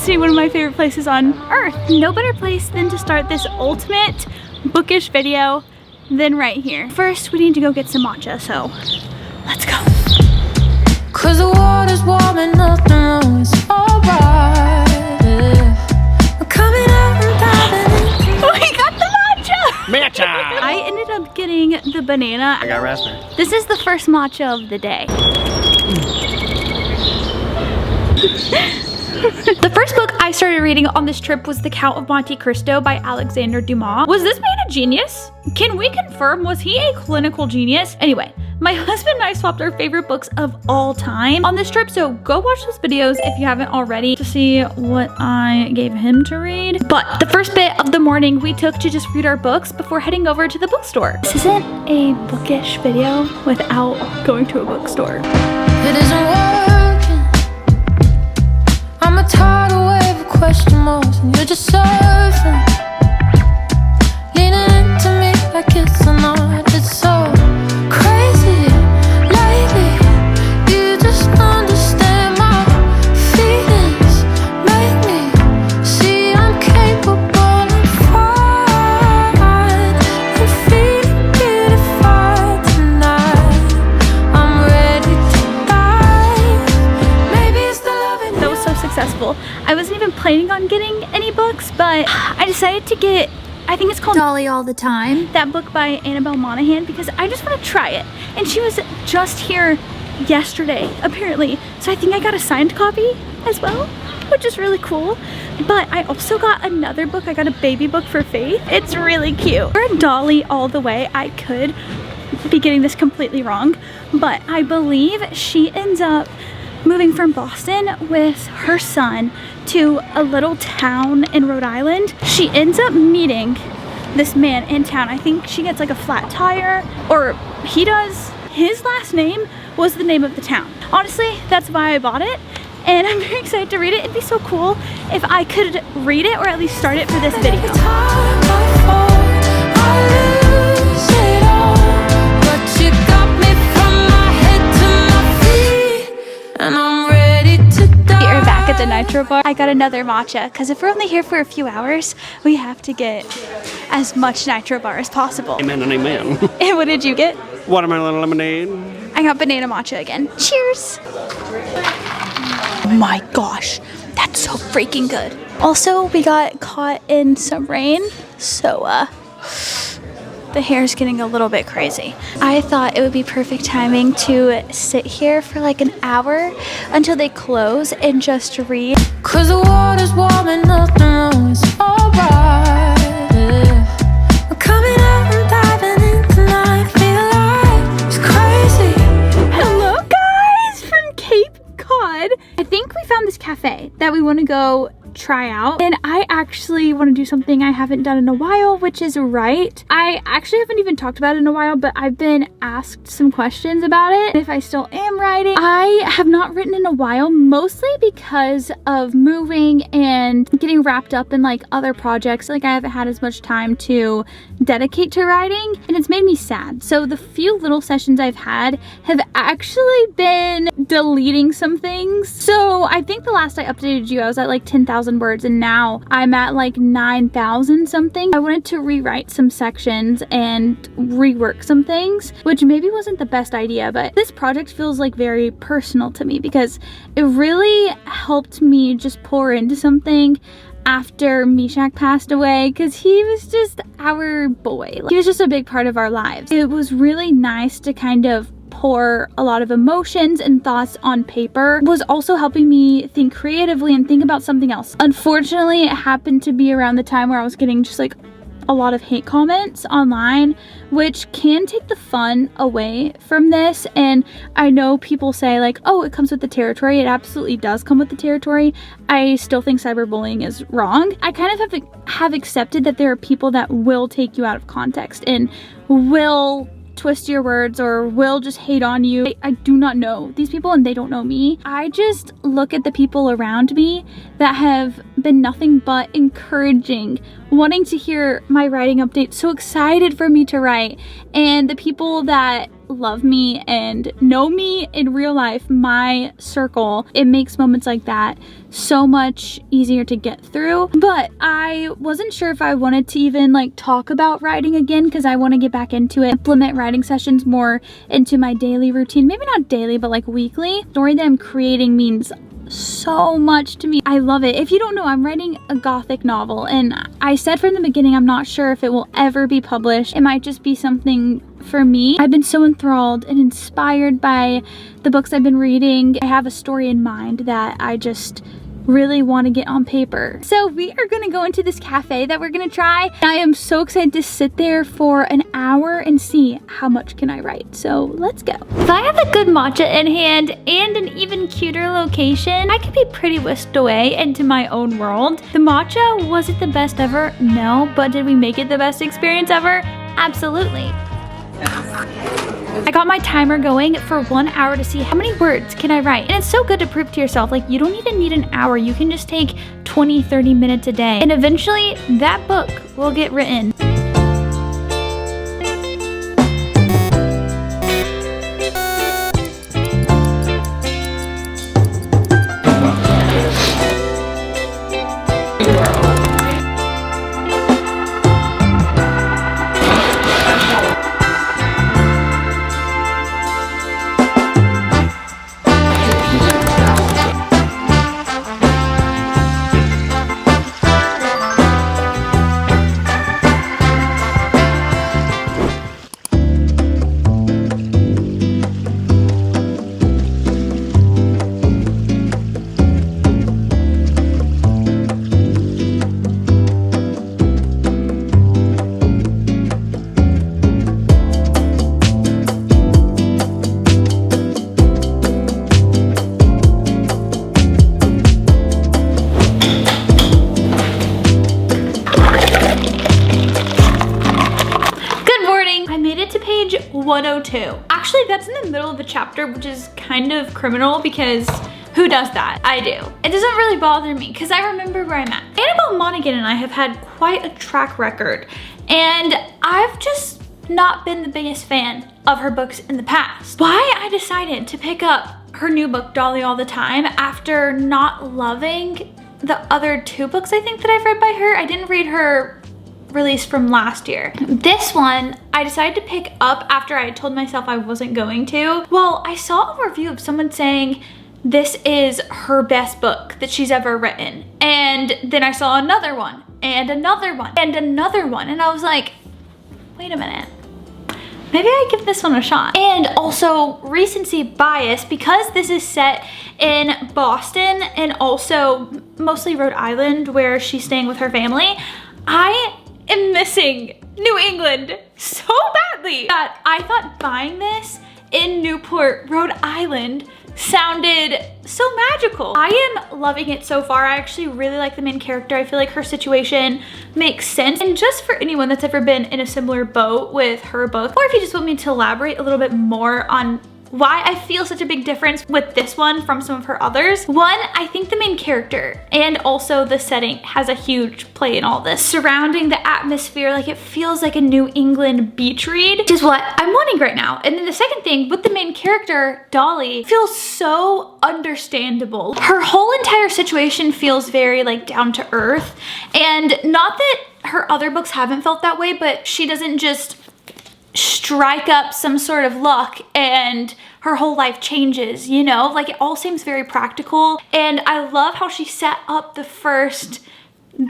visiting one of my favorite places on earth. No better place than to start this ultimate bookish video than right here. First, we need to go get some matcha, so let's go. Cause the water's warm and nothing wrong, it's alright. We're coming out and diving in. We got the matcha! Matcha! I ended up getting the banana. I got raspberry. This is the first matcha of the day. The first book I started reading on this trip was The Count of Monte Cristo by Alexander Dumas. Was this man a genius? Can we confirm, was he a clinical genius? Anyway, my husband and I swapped our favorite books of all time on this trip, so go watch those videos if you haven't already to see what I gave him to read. But the first bit of the morning we took to just read our books before heading over to the bookstore. This isn't a bookish video without going to a bookstore. It isn't working. I'm a tidal wave of question marks and you're just surfing, leaning into me like it's a knot. It's so crazy lately. You just understand my feelings, make me see I'm capable of fine and feeling beautified tonight. I'm ready to dive. Maybe it's the loving. That was so successful. I wasn't even planning on getting any books, but I decided to get, I think it's called Dolly All the Time, that book by Annabelle Monaghan, because I just want to try it. And she was just here yesterday, apparently. So I think I got a signed copy as well, which is really cool. But I also got another book. I got a baby book for Faith. It's really cute. For Dolly All the Way, I could be getting this completely wrong, but I believe she ends up moving from Boston with her son to a little town in Rhode Island. She ends up meeting this man in town. I think she gets like a flat tire, or he does. His last name was the name of the town. Honestly, that's why I bought it, and I'm very excited to read it. It'd be so cool if I could read it, or at least start it for this video. And I'm ready to die. We are back at the Nitro Bar. I got another matcha, because if we're only here for a few hours, we have to get as much Nitro Bar as possible. Amen and amen. And what did you get? Watermelon lemonade. I got banana matcha again. Cheers! Oh my gosh, that's so freaking good. Also, we got caught in some rain, so the hair's getting a little bit crazy. I thought it would be perfect timing to sit here for like an hour until they close and just read. Cause the water's warm and nothing wrong, it's alright. We're coming out and diving in tonight, feel like it's crazy. Hello guys from Cape Cod. I think we found this cafe that we want to go try out, and I actually want to do something I haven't done in a while, which is write. I actually haven't even talked about it in a while, but I've been asked some questions about it, if I still am writing. I have not written in a while, mostly because of moving and getting wrapped up in like other projects. Like I haven't had as much time to dedicate to writing, and it's made me sad. So the few little sessions I've had have actually been deleting some things. So I think the last I updated you, I was at like 10,000 words, and now I'm at like 9,000 something. I wanted to rewrite some sections and rework some things, which maybe wasn't the best idea, but this project feels like very personal to me because it really helped me just pour into something after Mishak passed away, because he was just our boy. He was just a big part of our lives. It was really nice to kind of pour a lot of emotions and thoughts on paper. It was also helping me think creatively and think about something else. Unfortunately, it happened to be around the time where I was getting just like a lot of hate comments online, which can take the fun away from this. And I know people say like, oh, it comes with the territory. It absolutely does come with the territory. I still think cyberbullying is wrong. I kind of have accepted that there are people that will take you out of context and will twist your words or will just hate on you. I do not know these people, and they don't know me. I just look at the people around me that have been nothing but encouraging, wanting to hear my writing updates, so excited for me to write, and the people that love me and know me in real life, my circle, it makes moments like that so much easier to get through. But I wasn't sure if I wanted to even like talk about writing again, because I want to get back into it, implement writing sessions more into my daily routine. Maybe not daily, but like weekly. The story that I'm creating means so much to me. I love it. If you don't know, I'm writing a gothic novel, and I said from the beginning I'm not sure if it will ever be published. It might just be something for me. I've been so enthralled and inspired by the books I've been reading. I have a story in mind that I just really want to get on paper. So we are going to go into this cafe that we're going to try. I am so excited to sit there for an hour and see how much can I write. So let's go. If I have a good matcha in hand and an even cuter location, I could be pretty whisked away into my own world. The matcha, was it the best ever? No, but did we make it the best experience ever? Absolutely. I got my timer going for 1 hour to see how many words can I write. And it's so good to prove to yourself, like, you don't even need an hour. You can just take 20-30 minutes a day. And eventually that book will get written. To page 102. Actually, that's in the middle of the chapter, which is kind of criminal because who does that? I do. It doesn't really bother me because I remember where I'm at. Annabelle Monaghan and I have had quite a track record, and I've just not been the biggest fan of her books in the past. Why I decided to pick up her new book, Dolly All the Time, after not loving the other two books I think that I've read by her. I didn't read her release from last year. This one I decided to pick up after I had told myself I wasn't going to. Well, I saw a review of someone saying this is her best book that she's ever written, and then I saw another one and another one and another one, and I was like, wait a minute, maybe I give this one a shot. And also recency bias, because this is set in Boston and also mostly Rhode Island where she's staying with her family, I am missing New England so badly that I thought buying this in Newport, Rhode Island sounded so magical. I am loving it so far. I actually really like the main character. I feel like her situation makes sense. And just for anyone that's ever been in a similar boat with her book, or if you just want me to elaborate a little bit more on why I feel such a big difference with this one from some of her others. One, I think the main character and also the setting has a huge play in all this. Surrounding the atmosphere, like it feels like a New England beach read, which is what I'm wanting right now. And then the second thing with the main character, Dolly, feels so understandable. Her whole entire situation feels very like down to earth. And not that her other books haven't felt that way, but she doesn't just strike up some sort of luck and her whole life changes, you know? Like it all seems very practical. And I love how she set up the first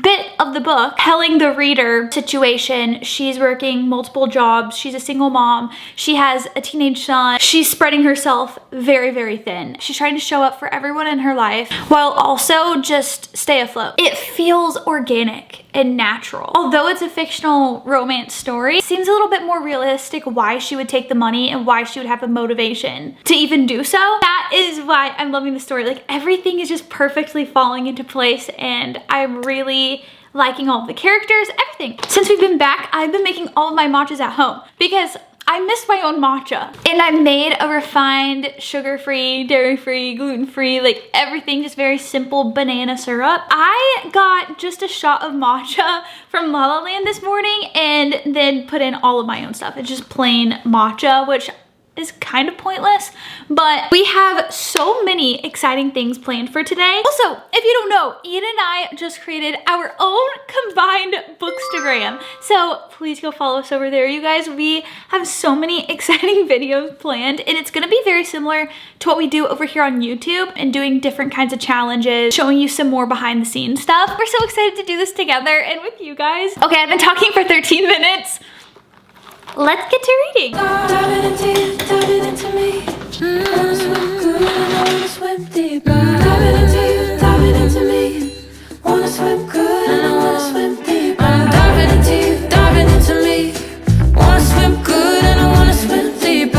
bit of the book telling the reader situation. She's working multiple jobs. She's a single mom. She has a teenage son. She's spreading herself very, very thin. She's trying to show up for everyone in her life while also just stay afloat. It feels organic and natural. Although it's a fictional romance story, it seems a little bit more realistic why she would take the money and why she would have the motivation to even do so. That is why I'm loving the story. Like everything is just perfectly falling into place, and I'm really liking all of the characters, everything. Since we've been back, I've been making all of my matchas at home because I miss my own matcha. And I made a refined, sugar-free, dairy-free, gluten-free, like everything, just very simple banana syrup. I got just a shot of matcha from La La Land this morning and then put in all of my own stuff. It's just plain matcha, which is kind of pointless, but we have so many exciting things planned for today. Also, if you don't know, Ian and I just created our own combined Bookstagram. So please go follow us over there, you guys. We have so many exciting videos planned, and it's gonna be very similar to what we do over here on YouTube and doing different kinds of challenges, showing you some more behind the scenes stuff. We're so excited to do this together and with you guys. Okay, I've been talking for 13 minutes. Let's get to reading. Diving into you, diving into me. Wanna swim good and I wanna swim deep. Diving into you, diving into me. Wanna swim good and I wanna swim deep. Diving into you, diving into me. Wanna swim good and I wanna swim deeper.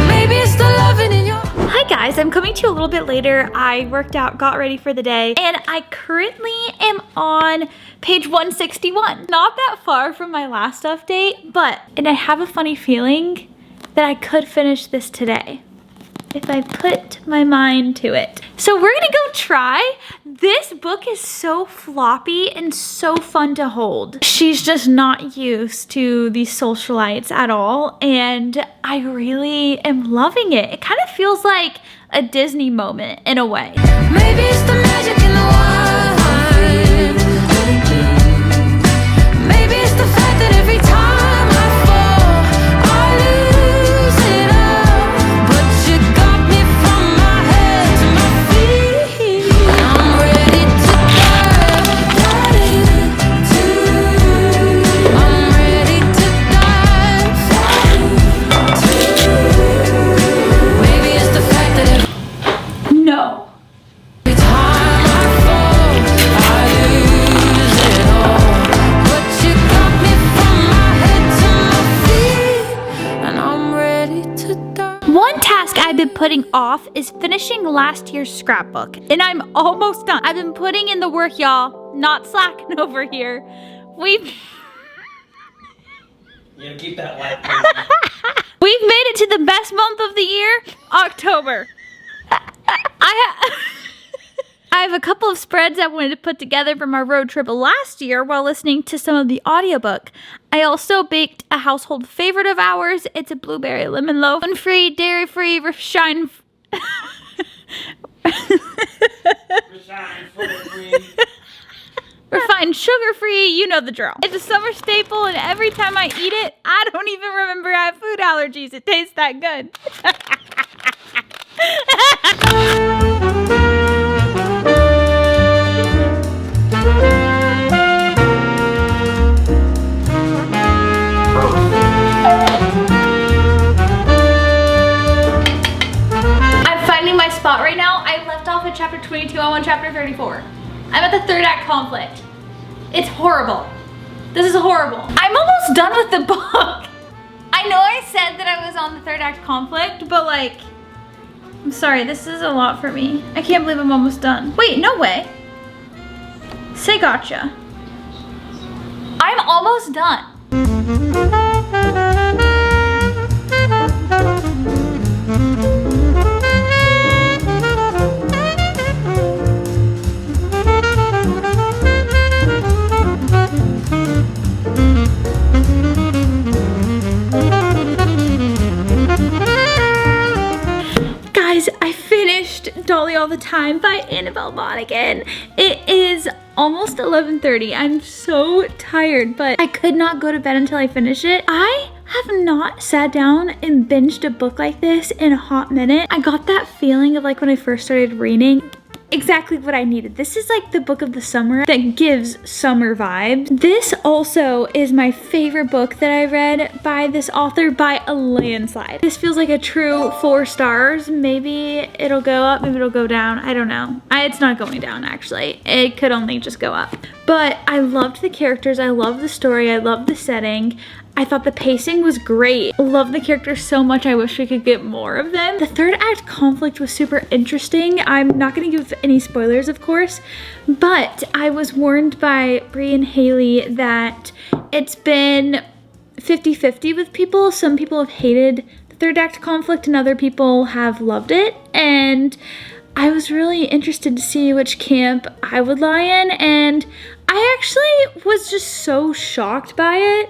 Maybe it's the loving in your. Hi guys, I'm coming to you a little bit later. I worked out, got ready for the day, and I currently am on page 161. Not that far from my last update, and I have a funny feeling that I could finish this today if I put my mind to it. So we're gonna go try. This book is so floppy and so fun to hold. She's just not used to these socialites at all, and I really am loving it. It kind of feels like a Disney moment in a way. Maybe it's the magic in the wine. Maybe it's the fact that every time I fall, I lose it all. But you got me from my head to my feet. I'm ready to dive into. I'm ready to dive into. Maybe it's the fact that No. every time I fall, I lose it all. But you got me from my head to my feet, and I'm ready to die. One task I've been putting off is finishing last year's scrapbook, and I'm almost done. I've been putting in the work, y'all, not slacking over here. We've You gotta keep that light. We've made it to the best month of the year, October. I have a couple of spreads I wanted to put together from our road trip last year while listening to some of the audiobook. I also baked a household favorite of ours. It's a blueberry lemon loaf, gluten-free, dairy-free, refined sugar-free, you know the drill. It's a summer staple, and every time I eat it, I don't even remember I have food allergies. It tastes that good. I'm finding my spot right now. I left off at chapter 22. I'm on chapter 34. I'm at the third act conflict. It's horrible. This is horrible. I'm almost done with the book. I know I said that I was on the third act conflict, but like, I'm sorry, this is a lot for me. I can't believe I'm almost done. Wait, no way. Say gotcha. I'm almost done. Guys, I finished Dolly All the Time by Annabelle Monaghan. It is almost 11:30. I'm so tired, but I could not go to bed until I finish it. I have not sat down and binged a book like this in a hot minute. I got that feeling of like when I first started reading. Exactly what I needed. This is like the book of the summer that gives summer vibes. This also is my favorite book that I read by this author by a landslide. This feels like a true 4 stars. Maybe it'll go up, maybe it'll go down. I don't know. It's not going down actually. It could only just go up. But I loved the characters. I loved the story. I loved the setting. I thought the pacing was great. I love the characters so much. I wish we could get more of them. The third act conflict was super interesting. I'm not gonna give any spoilers, of course, but I was warned by Bree and Haley that it's been 50-50 with people. Some people have hated the third act conflict and other people have loved it. And I was really interested to see which camp I would lie in. And I actually was just so shocked by it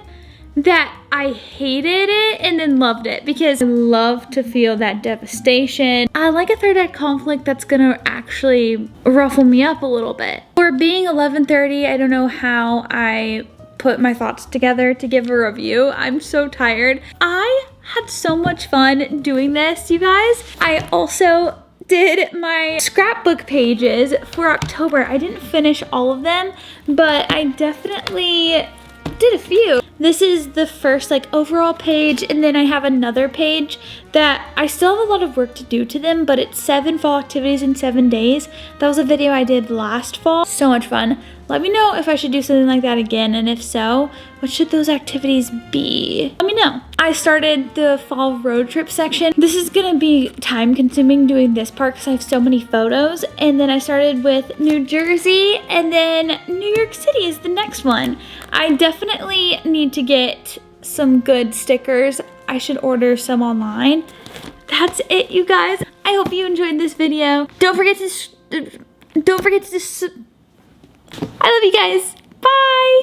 that I hated it and then loved it, because I love to feel that devastation. I like a third act conflict that's gonna actually ruffle me up a little bit. For being 11:30, I don't know how I put my thoughts together to give a review. I'm so tired. I had so much fun doing this, you guys. I also did my scrapbook pages for October. I didn't finish all of them, but I definitely did a few. This is the first like overall page, and then I have another page that I still have a lot of work to do to them, but it's 7 fall activities in 7 days. That was a video I did last fall. So much fun. Let me know if I should do something like that again, and if so, what should those activities be? Let me know. I started the fall road trip section. This is gonna be time consuming doing this part because I have so many photos, and then I started with New Jersey, and then New York City is the next one. I definitely need to get some good stickers. I should order some online. That's it, you guys. I hope you enjoyed this video. Don't forget to I love you guys. Bye.